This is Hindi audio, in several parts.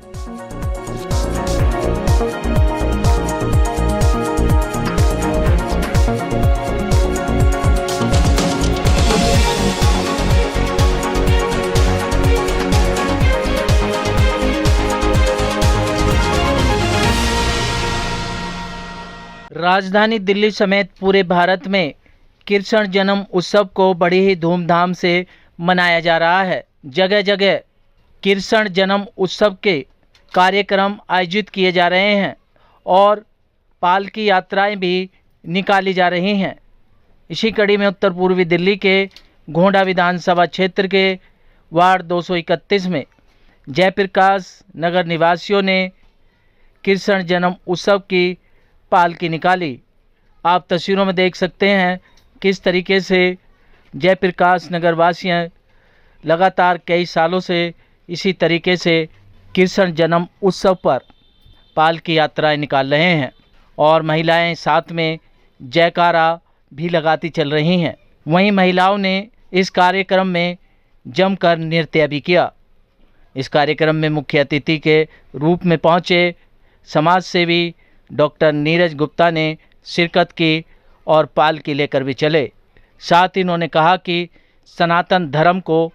राजधानी दिल्ली समेत पूरे भारत में कृष्ण जन्म उत्सव को बड़ी ही धूमधाम से मनाया जा रहा है। जगह जगह कृष्ण जन्म उत्सव के कार्यक्रम आयोजित किए जा रहे हैं और पालकी यात्राएं भी निकाली जा रही हैं। इसी कड़ी में उत्तर पूर्वी दिल्ली के गोंडा विधानसभा क्षेत्र के वार्ड 231 में जयप्रकाश नगर निवासियों ने कृष्ण जन्म उत्सव की पालकी निकाली। आप तस्वीरों में देख सकते हैं किस तरीके से जयप्रकाश नगर वासियाँ लगातार कई सालों से इसी तरीके से कृष्ण जन्म उत्सव पर पालकी यात्राएं निकाल रहे हैं और महिलाएं साथ में जयकारा भी लगाती चल रही हैं। वहीं महिलाओं ने इस कार्यक्रम में जमकर नृत्य भी किया। इस कार्यक्रम में मुख्य अतिथि के रूप में पहुंचे समाज सेवी डॉक्टर नीरज गुप्ता ने शिरकत की और पालकी लेकर भी चले। साथ ही उन्होंने कहा कि सनातन धर्म को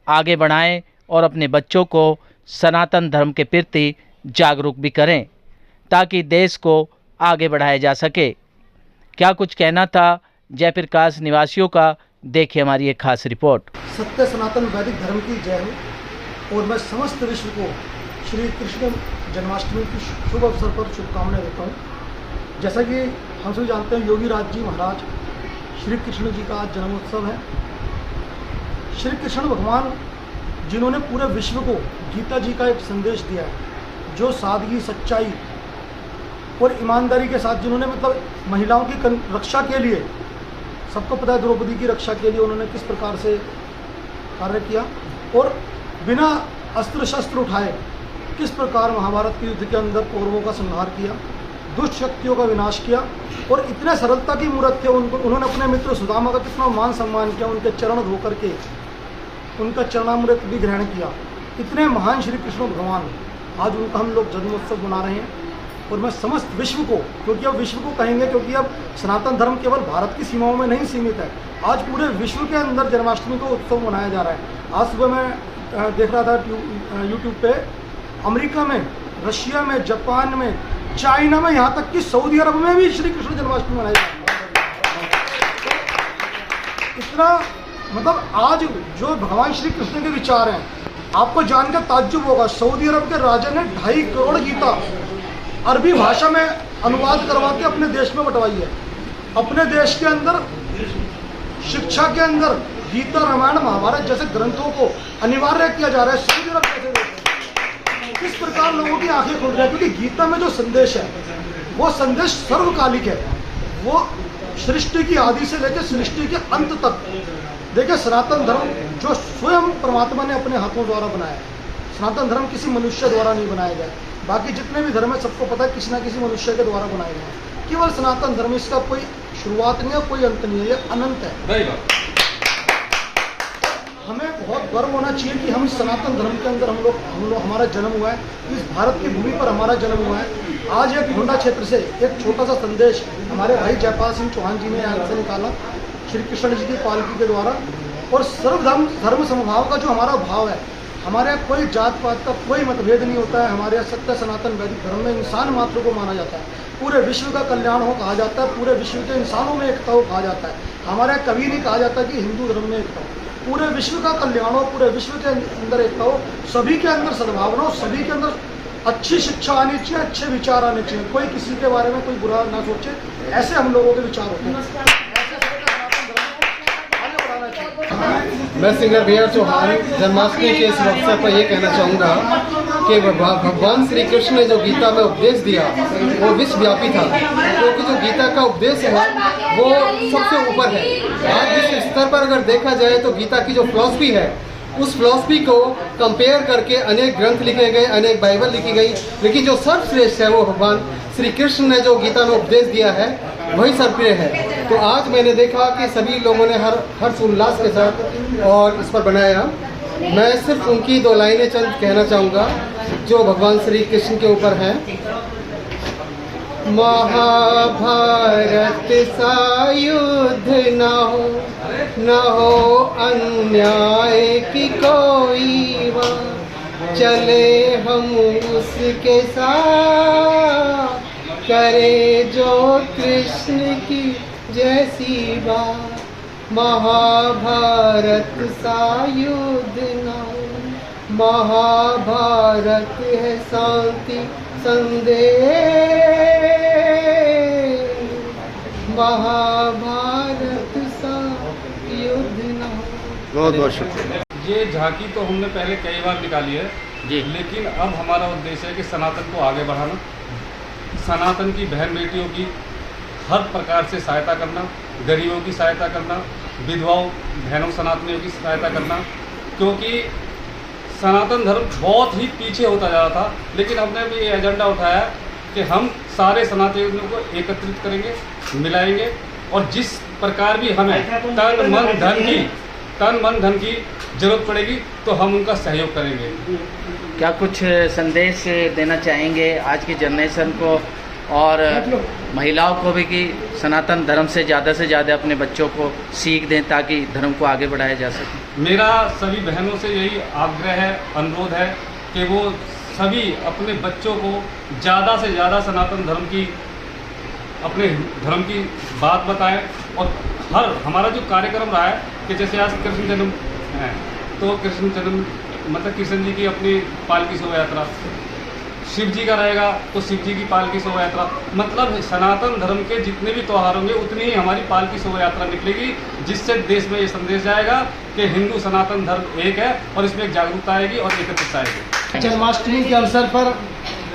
आगे बढ़ाएं और अपने बच्चों को सनातन धर्म के प्रति जागरूक भी करें ताकि देश को आगे बढ़ाया जा सके। क्या कुछ कहना था जयप्रकाश निवासियों का, देखिए हमारी एक खास रिपोर्ट। सत्य सनातन वैदिक धर्म की जय हो और मैं समस्त विश्व को श्री कृष्ण जन्माष्टमी की शुभ अवसर पर शुभकामनाएं देता हूँ। जैसा कि हम सभी जानते हैं, योगी राज जी महाराज श्री कृष्ण जी का आज जन्मोत्सव है। श्री कृष्ण भगवान जिन्होंने पूरे विश्व को गीता जी का एक संदेश दिया है, जो सादगी, सच्चाई और ईमानदारी के साथ जिन्होंने महिलाओं की रक्षा के लिए, सबको पता है द्रौपदी की रक्षा के लिए उन्होंने किस प्रकार से कार्य किया और बिना अस्त्र शस्त्र उठाए किस प्रकार महाभारत के युद्ध के अंदर कौरवों का संहार किया, दुष्ट शक्तियों का विनाश किया और इतने सरलता की मूर्त थे। उन्होंने अपने मित्र सुदामा का कितना मान सम्मान किया, उनके चरण धो करके उनका चरणामृत भी ग्रहण किया। इतने महान श्री कृष्ण भगवान, आज उनका हम लोग जन्मोत्सव मना रहे हैं। और मैं समस्त विश्व को, क्योंकि अब विश्व को कहेंगे, क्योंकि अब सनातन धर्म केवल भारत की सीमाओं में नहीं सीमित है, आज पूरे विश्व के अंदर जन्माष्टमी का उत्सव मनाया जा रहा है। आज सुबह मैं देख रहा था यूट्यूब पे, अमेरिका में, रशिया में, जापान में, चाइना में, यहाँ तक कि सऊदी अरब में भी श्री कृष्ण जन्माष्टमी मनाई जाती है। इतना आज जो भगवान श्री कृष्ण के विचार हैं, आपको जानकर ताज्जुब होगा, सऊदी अरब के राजा ने 2.5 करोड़ गीता अरबी भाषा में अनुवाद करवा के अपने देश में बंटवाई है। अपने देश के अंदर शिक्षा के अंदर गीता, रामायण, महाभारत जैसे ग्रंथों को अनिवार्य किया जा रहा है। सऊदी अरब जैसे देश किस प्रकार लोगों की आंखें खुल रही है, क्योंकि गीता में जो संदेश है वो संदेश सर्वकालिक है। वो सृष्टि की आदि से लेकर सृष्टि के अंत तक। देखिए, सनातन धर्म जो स्वयं परमात्मा ने अपने हाथों द्वारा बनाया है, सनातन धर्म किसी मनुष्य द्वारा नहीं बनाया गया। बाकी जितने भी धर्म है सबको पता है किसी ना किसी मनुष्य के द्वारा बनाए गए हैं। केवल सनातन धर्म, इसका कोई शुरुआत नहीं है, कोई अंत नहीं है, ये अनंत है। हमें बहुत गर्व होना चाहिए कि हम सनातन धर्म के अंदर हम लोग हमारा जन्म हुआ है, इस भारत की भूमि पर हमारा जन्म हुआ है। आज एक गोंडा क्षेत्र से एक छोटा सा संदेश हमारे भाई जयपाल सिंह चौहान जी ने यहाँ से निकाला श्री कृष्ण जी की पालकी के द्वारा। और सर्वधर्म समभाव का जो हमारा भाव है, हमारे यहाँ कोई जात पात का कोई मतभेद नहीं होता है। हमारे यहाँ सत्य सनातन वैदिक धर्म में इंसान मात्र को माना जाता है। पूरे विश्व का कल्याण हो कहा जाता है, पूरे विश्व के इंसानों में एकता हो कहा जाता है। हमारे यहाँ कभी नहीं कहा जाता कि हिंदू धर्म में एकता हो। पूरे विश्व का कल्याण हो, पूरे विश्व के अंदर एकता हो, सभी के अंदर सद्भावना हो, सभी के अंदर अच्छी शिक्षा आनी चाहिए, अच्छे विचार आने चाहिए। कोई किसी के बारे में कोई बुरा ना सोचे, ऐसे हम लोगों के विचार होते हैं। मैं singer B R Chauhan Janmashtami के इस अवसर पर यह कहना चाहूँगा कि भगवान श्री कृष्ण ने जो गीता में उपदेश दिया वो विश्वव्यापी था, क्योंकि जो गीता का उपदेश है वो सबसे ऊपर है। आज विश्व स्तर पर अगर देखा जाए तो गीता की जो फिलॉसफी है, उस फिलॉसफी को कंपेयर करके अनेक ग्रंथ लिखे गए, अनेक बाइबल लिखी गई, लेकिन जो सर्वश्रेष्ठ है वो भगवान श्री कृष्ण ने जो गीता में उपदेश दिया है वही सर्वप्रिय है। तो आज मैंने देखा कि सभी लोगों ने हर्ष उल्लास के साथ और इस पर बनाया मैं सिर्फ उनकी 2 लाइनें चंद कहना चाहूँगा जो भगवान श्री कृष्ण के ऊपर हैं। महाभारत सा युद्ध न हो अन्याय की कोई बात, चले हम उसके साथ, करे जो कृष्ण की जैसी बात। महाभारत सा युद्ध न हो, महाभारत है शांति संदेश, महाभारत सा युद्ध न हो। बहुत बहुत शुक्रिया। ये झांकी तो हमने पहले कई बार निकाली है जी। लेकिन अब हमारा उद्देश्य है कि सनातन को आगे बढ़ाना, सनातन की बहन बेटियों की हर प्रकार से सहायता करना, गरीबों की सहायता करना, विधवाओं बहनों सनातनियों की सहायता करना, क्योंकि सनातन धर्म बहुत ही पीछे होता जा रहा था। लेकिन हमने भी ये एजेंडा उठाया कि हम सारे सनातनियों को एकत्रित करेंगे, मिलाएंगे, और जिस प्रकार भी हमें तन मन धन की जरूरत पड़ेगी तो हम उनका सहयोग करेंगे। क्या कुछ संदेश देना चाहेंगे आज की जनरेशन को और महिलाओं को भी कि सनातन धर्म से ज़्यादा अपने बच्चों को सीख दें ताकि धर्म को आगे बढ़ाया जा सके? मेरा सभी बहनों से यही आग्रह है, अनुरोध है कि वो सभी अपने बच्चों को ज़्यादा से ज़्यादा सनातन धर्म की, अपने धर्म की बात बताएं। और हर हमारा जो कार्यक्रम रहा है कि जैसे आज कृष्ण जन्म है तो कृष्ण जन्म मतलब कृष्ण जी की अपनी पालकी शोभा यात्रा, शिव जी का रहेगा तो शिव जी की पालकी शोभा यात्रा, मतलब सनातन धर्म के जितने भी त्यौहार होंगे उतनी ही हमारी पालकी शोभा यात्रा निकलेगी, जिससे देश में ये संदेश जाएगा कि हिंदू सनातन धर्म एक है और इसमें एक जागरूकता आएगी और एकत्रितता आएगी। जन्माष्टमी के अवसर पर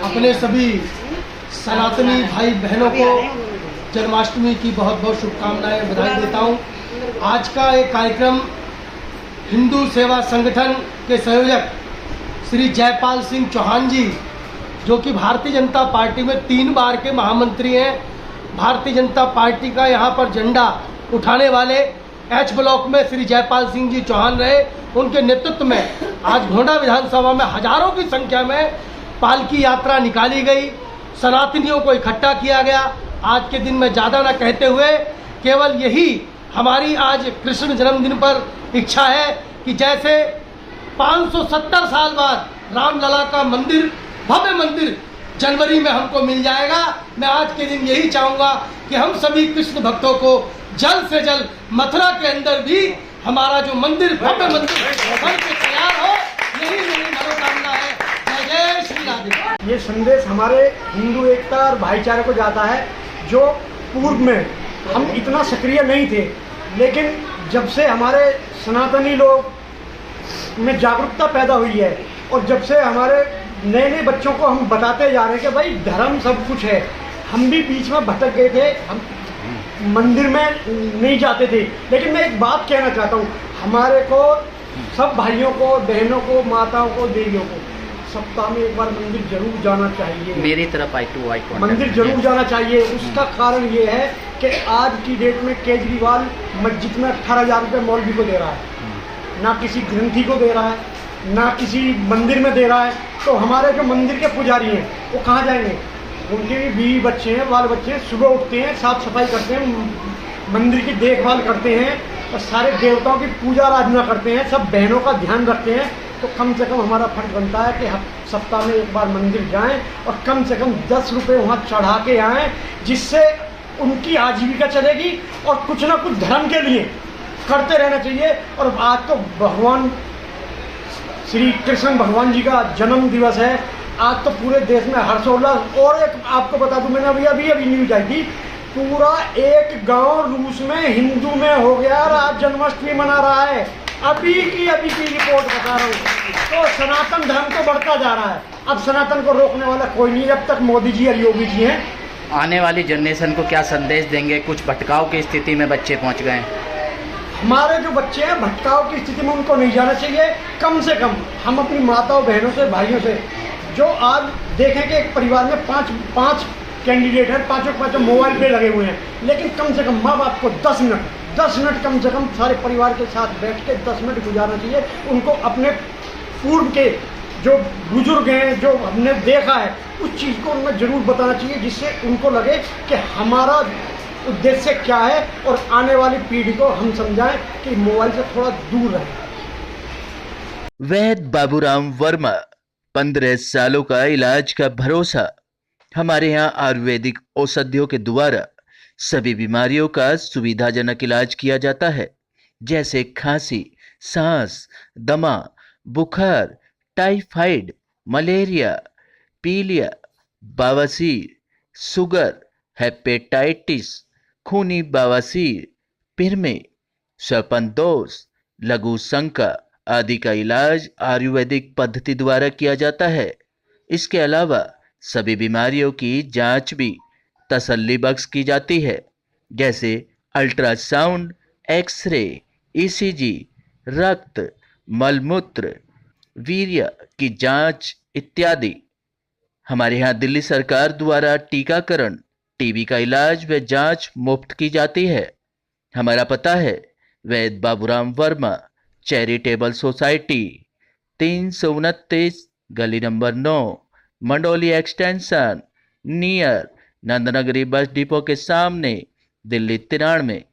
अपने सभी सनातनी भाई बहनों को जन्माष्टमी की बहुत बहुत शुभकामनाएं, बधाई देता हूं। आज का एक कार्यक्रम हिंदू सेवा संगठन के संयोजक श्री जयपाल सिंह चौहान जी, जो कि भारतीय जनता पार्टी में 3 बार के महामंत्री हैं, भारतीय जनता पार्टी का यहाँ पर झंडा उठाने वाले एच ब्लॉक में श्री जयपाल सिंह जी चौहान रहे, उनके नेतृत्व में आज घोंडा विधानसभा में हजारों की संख्या में पालकी यात्रा निकाली गई, सनातनियों को इकट्ठा किया गया। आज के दिन में ज़्यादा न कहते हुए केवल यही हमारी आज कृष्ण जन्मदिन पर इच्छा है कि जैसे 570 साल बाद रामलला का मंदिर, भव्य मंदिर जनवरी में हमको मिल जाएगा, मैं आज के दिन यही चाहूँगा कि हम सभी कृष्ण भक्तों को जल्द से जल्द मथुरा के अंदर भी हमारा जो मंदिर, भव्य मंदिर बन के तैयार हो, यही मेरी मनोकामना है। जय जय श्री राधे। ये संदेश हमारे हिंदू एकता और भाईचारे को जाता है, जो पूर्व में हम इतना सक्रिय नहीं थे, लेकिन जब से हमारे सनातनी लोग में जागरूकता पैदा हुई है और जब से हमारे नए नए बच्चों को हम बताते जा रहे हैं कि भाई धर्म सब कुछ है। हम भी बीच में भटक गए थे, हम मंदिर में नहीं जाते थे, लेकिन मैं एक बात कहना चाहता हूँ, हमारे को सब भाइयों को, बहनों को, माताओं को, देवियों को सप्ताह में एक बार मंदिर जरूर जाना चाहिए। मेरी तरफ मंदिर जरूर जाना चाहिए। उसका कारण ये है कि आज की डेट में केजरीवाल मस्जिद में 18,000 रुपये मौलवी को दे रहा है, ना किसी ग्रंथी को दे रहा है, ना किसी मंदिर में दे रहा है। तो हमारे जो मंदिर के पुजारी हैं वो कहाँ जाएंगे? उनके भी बीवी बच्चे हैं, बाल बच्चे हैं, सुबह उठते हैं, साफ सफाई करते हैं, मंदिर की देखभाल करते हैं और सारे देवताओं की पूजा आराधना करते हैं, सब बहनों का ध्यान रखते हैं। तो कम से कम हमारा फर्ज बनता है कि हम सप्ताह में एक बार मंदिर जाएं और कम से कम 10 रुपये वहाँ चढ़ा के आएँ, जिससे उनकी आजीविका चलेगी और कुछ ना कुछ धर्म के लिए करते रहना चाहिए। और आज तो भगवान श्री कृष्ण भगवान जी का जन्म दिवस है, आज तो पूरे देश में हर्षोल्लास। और एक आपको बता दूं, मैंने अभी न्यूज आई थी, पूरा एक गांव रूस में हिंदू में हो गया और आज जन्माष्टमी मना रहा है। अभी की रिपोर्ट बता रहा हूँ। तो सनातन धर्म तो बढ़ता जा रहा है, अब सनातन को रोकने वाला कोई नहीं जब तक मोदी जी और योगी जी हैं। आने वाली जनरेशन को क्या संदेश देंगे? कुछ भटकाव की स्थिति में बच्चे पहुंच गए हैं। हमारे जो बच्चे हैं भटकाव की स्थिति में उनको नहीं जाना चाहिए। कम से कम हम अपनी माताओं, बहनों से, भाइयों से, जो आज देखें कि एक परिवार में पाँच कैंडिडेट हैं, पाँचों मोबाइल पे लगे हुए हैं, लेकिन कम से कम माँ बाप को 10 मिनट 10 मिनट कम से कम सारे परिवार के साथ बैठ के 10 मिनट गुजारना चाहिए। उनको अपने पूर्व के जो बुजुर्ग हैं, जो हमने देखा है, उस चीज़ को उनमें ज़रूर बताना चाहिए, जिससे उनको लगे कि हमारा उद्देश्य क्या है और आने वाली पीढ़ी को हम समझाएं कि मोबाइल से थोड़ा दूर रहें। वैद्य बाबूराम वर्मा, 15 सालों का इलाज का भरोसा। हमारे यहाँ आयुर्वेदिक औषधियों के द्वारा सभी बीमारियों का सुविधाजनक इलाज किया जाता है, जैसे खांसी, सांस, दमा, बुखार, टाइफाइड, मलेरिया, पीलिया, बवासीर, शुगर, हेपेटाइटिस, खूनी बवासीर, पिरमे, श्वसन लघु शंका आदि का इलाज आयुर्वेदिक पद्धति द्वारा किया जाता है। इसके अलावा सभी बीमारियों की जांच भी तसल्ली बख्श की जाती है, जैसे अल्ट्रासाउंड, एक्सरे, ईसीजी, रक्त, मलमूत्र, वीर्य की जांच इत्यादि। हमारे यहाँ दिल्ली सरकार द्वारा टीकाकरण, टीबी का इलाज व जांच मुफ्त की जाती है। हमारा पता है वैद्य बाबूराम वर्मा, चैरिटेबल सोसाइटी, 329 गली number 9, Mandoli extension, near Nand Nagri bus depot के सामने, दिल्ली 93।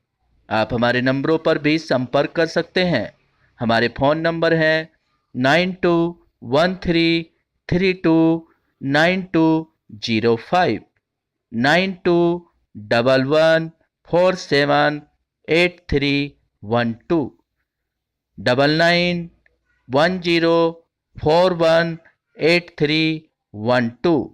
आप हमारे नंबरों पर भी संपर्क कर सकते हैं। हमारे फ़ोन नंबर हैं 9213329205, 9211478312, 9910418312।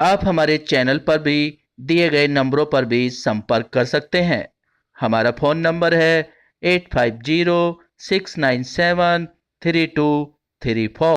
आप हमारे चैनल पर भी दिए गए नंबरों पर भी संपर्क कर सकते हैं। हमारा फ़ोन नंबर है 8506973234।